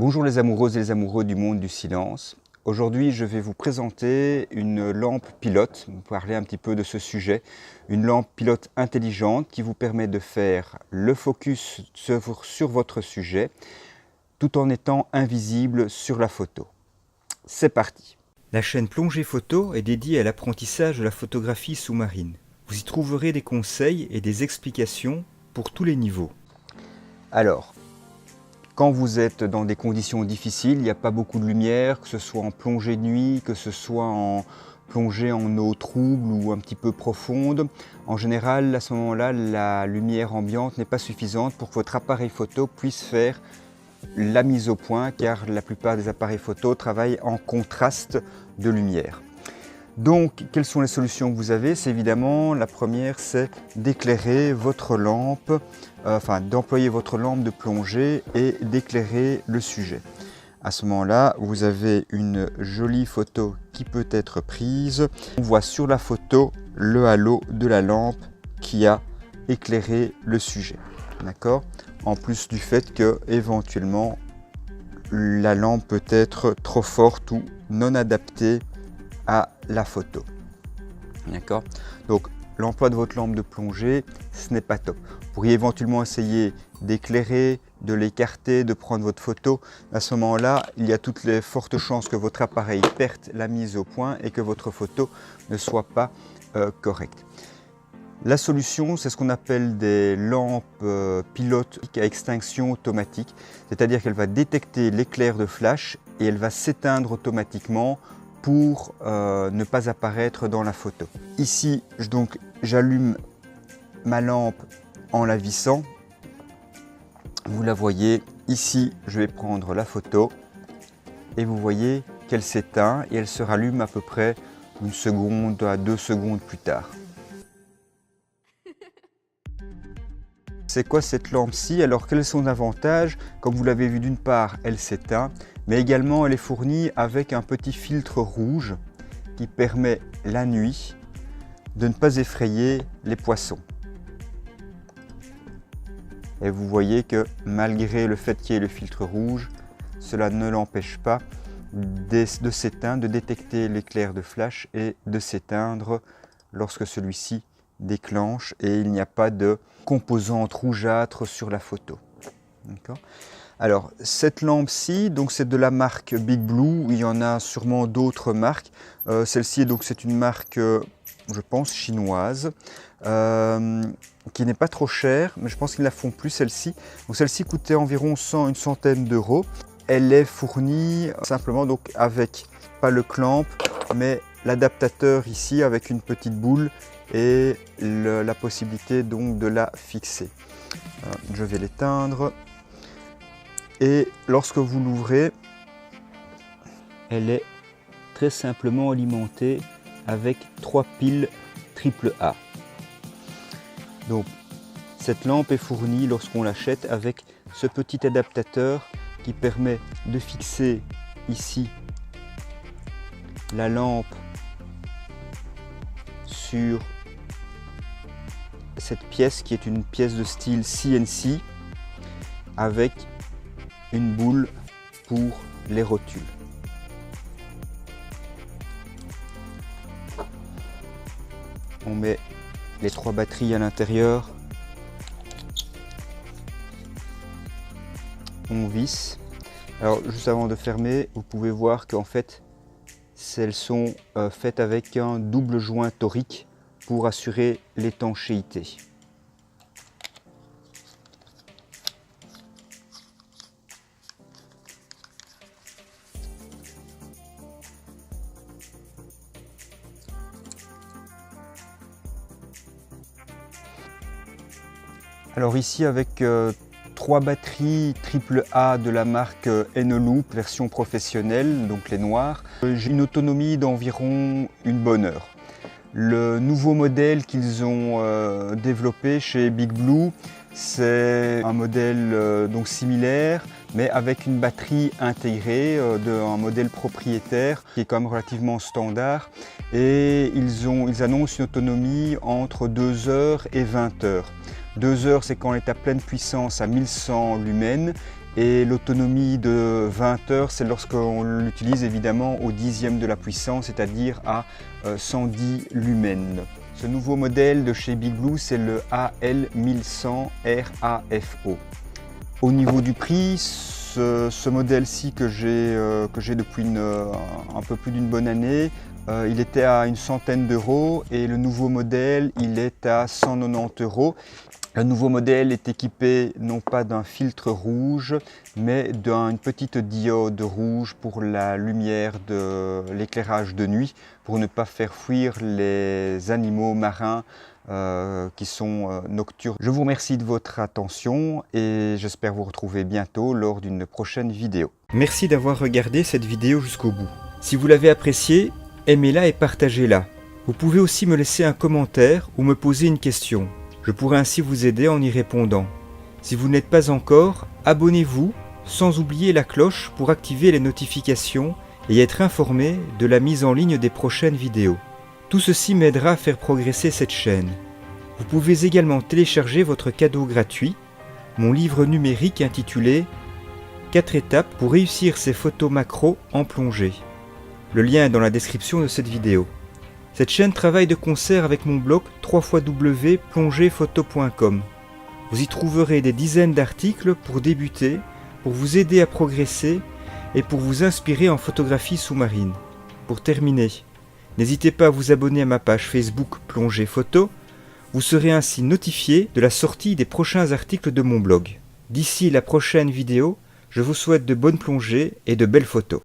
Bonjour les amoureuses et les amoureux du monde du silence. Aujourd'hui, je vais vous présenter une lampe pilote, vous parler un petit peu de ce sujet. Une lampe pilote intelligente qui vous permet de faire le focus sur votre sujet tout en étant invisible sur la photo. C'est parti. La chaîne Plongée Photo est dédiée à l'apprentissage de la photographie sous-marine. Vous y trouverez des conseils et des explications pour tous les niveaux. Alors, quand vous êtes dans des conditions difficiles, il n'y a pas beaucoup de lumière, que ce soit en plongée de nuit, que ce soit en plongée en eau trouble ou un petit peu profonde. En général, à ce moment-là, la lumière ambiante n'est pas suffisante pour que votre appareil photo puisse faire la mise au point, car la plupart des appareils photo travaillent en contraste de lumière. Donc, quelles sont les solutions que vous avez? C'est évidemment, la première, c'est d'éclairer votre lampe, d'employer votre lampe de plongée et d'éclairer le sujet. À ce moment-là, vous avez une jolie photo qui peut être prise. On voit sur la photo le halo de la lampe qui a éclairé le sujet. D'accord? En plus du fait que, éventuellement, la lampe peut être trop forte ou non adaptée à la photo. D'accord? Donc l'emploi de votre lampe de plongée, ce n'est pas top. Vous pourriez éventuellement essayer d'éclairer, de l'écarter, de prendre votre photo. À ce moment-là, il y a toutes les fortes chances que votre appareil perde la mise au point et que votre photo ne soit pas correcte. La solution, c'est ce qu'on appelle des lampes pilotes à extinction automatique, c'est-à-dire qu'elle va détecter l'éclair de flash et elle va s'éteindre automatiquement pour ne pas apparaître dans la photo. Ici, j'allume ma lampe en la vissant. Vous la voyez, ici, je vais prendre la photo et vous voyez qu'elle s'éteint et elle se rallume à peu près 1 seconde à 2 secondes plus tard. C'est quoi cette lampe-ci? Alors quel est son avantage? Comme vous l'avez vu, d'une part, elle s'éteint, mais également elle est fournie avec un petit filtre rouge qui permet la nuit de ne pas effrayer les poissons. Et vous voyez que malgré le fait qu'il y ait le filtre rouge, cela ne l'empêche pas de s'éteindre, de détecter l'éclair de flash et de s'éteindre lorsque celui-ci déclenche et il n'y a pas de composante rougeâtre sur la photo. Alors cette lampe-ci, donc c'est de la marque Big Blue, il y en a sûrement d'autres marques. Celle-ci, donc c'est une marque, je pense, chinoise, qui n'est pas trop chère, mais je pense qu'ils la font plus celle-ci. Donc celle-ci coûtait environ une centaine d'euros. Elle est fournie simplement donc avec, pas le clamp, mais l'adaptateur ici avec une petite boule et la possibilité donc de la fixer. Je vais l'éteindre et lorsque vous l'ouvrez, elle est très simplement alimentée avec 3 piles AAA. Donc cette lampe est fournie lorsqu'on l'achète avec ce petit adaptateur qui permet de fixer ici la lampe sur cette pièce qui est une pièce de style CNC avec une boule pour les rotules. On met les 3 batteries à l'intérieur, on visse. Alors juste avant de fermer, vous pouvez voir qu'en fait elles sont faites avec un double joint torique pour assurer l'étanchéité. Alors ici avec 3 batteries AAA de la marque Eneloop, version professionnelle, donc les noires. J'ai une autonomie d'environ une bonne heure. Le nouveau modèle qu'ils ont développé chez Big Blue, c'est un modèle donc similaire, mais avec une batterie intégrée d'un modèle propriétaire qui est quand même relativement standard. Et ils annoncent une autonomie entre 2 heures et 20 heures. 2 heures, c'est quand on est à pleine puissance à 1100 lumens Et l'autonomie de 20 heures, c'est lorsqu'on l'utilise évidemment au 10e de la puissance, c'est-à-dire à 110 lumens. Ce nouveau modèle de chez Big Blue, c'est le AL1100 RAFO. Au niveau du prix, ce modèle-ci que j'ai depuis un peu plus d'une bonne année, il était à une centaine d'euros et le nouveau modèle, il est à 190 euros. Le nouveau modèle est équipé non pas d'un filtre rouge, mais d'une petite diode rouge pour la lumière de l'éclairage de nuit, pour ne pas faire fuir les animaux marins qui sont nocturnes. Je vous remercie de votre attention et j'espère vous retrouver bientôt lors d'une prochaine vidéo. Merci d'avoir regardé cette vidéo jusqu'au bout. Si vous l'avez appréciée, aimez-la et partagez-la. Vous pouvez aussi me laisser un commentaire ou me poser une question. Je pourrai ainsi vous aider en y répondant. Si vous n'êtes pas encore, abonnez-vous, sans oublier la cloche pour activer les notifications et être informé de la mise en ligne des prochaines vidéos. Tout ceci m'aidera à faire progresser cette chaîne. Vous pouvez également télécharger votre cadeau gratuit, mon livre numérique intitulé « 4 étapes pour réussir ses photos macro en plongée ». Le lien est dans la description de cette vidéo. Cette chaîne travaille de concert avec mon blog www.plongephoto.com. Vous y trouverez des dizaines d'articles pour débuter, pour vous aider à progresser et pour vous inspirer en photographie sous-marine. Pour terminer, n'hésitez pas à vous abonner à ma page Facebook Plongée Photo. Vous serez ainsi notifié de la sortie des prochains articles de mon blog. D'ici la prochaine vidéo, je vous souhaite de bonnes plongées et de belles photos.